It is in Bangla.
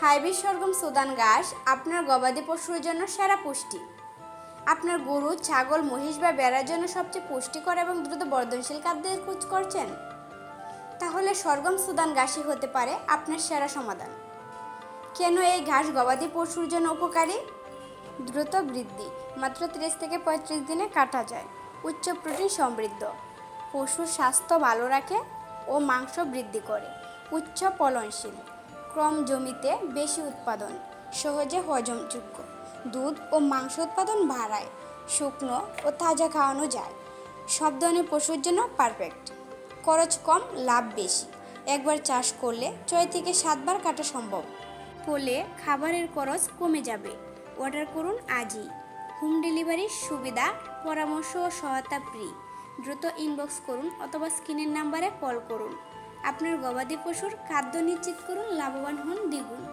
হাইব্রিড সরগম সুদান ঘাস আপনার গবাদি পশুর জন্য সেরা পুষ্টি। আপনার গরু, ছাগল, মহিষ বা ভেড়ার জন্য সবচেয়ে পুষ্টিকর এবং দ্রুত বর্ধনশীল খাদ্যের খোঁজ করছেন? তাহলে সরগম সুদান ঘাসই হতে পারে আপনার সেরা সমাধান। কেন এই ঘাস গবাদি পশুর জন্য উপকারী? দ্রুত বৃদ্ধি, মাত্র 30 থেকে 35 দিনে কাটা যায়। উচ্চ প্রোটিন সমৃদ্ধ, পশুর স্বাস্থ্য ভালো রাখে ও মাংস বৃদ্ধি করে। উচ্চ ফলনশীল, কম জমিতে বেশি উৎপাদন, সহজে হজমযোগ্য। দুধ ও মাংস উৎপাদন বাড়ায়, শুকনো ও তাজা খাওয়ানো যায়। সব ধরনের পশুর জন্য পারফেক্ট। খরচ কম, লাভ বেশি। একবার চাষ করলে 6 থেকে 7 বার কাটা সম্ভব। ফলে খাবারের খরচ কমে যাবে। অর্ডার করুন আজই। হোম ডেলিভারির সুবিধা, পরামর্শ ও সহায়তা ফ্রি। দ্রুত ইনবক্স করুন অথবা স্ক্রিনের নাম্বারে কল করুন। আপনার গবাদি পশুর খাদ্য নিশ্চিত করুন, লাভবান হন দ্বিগুণ।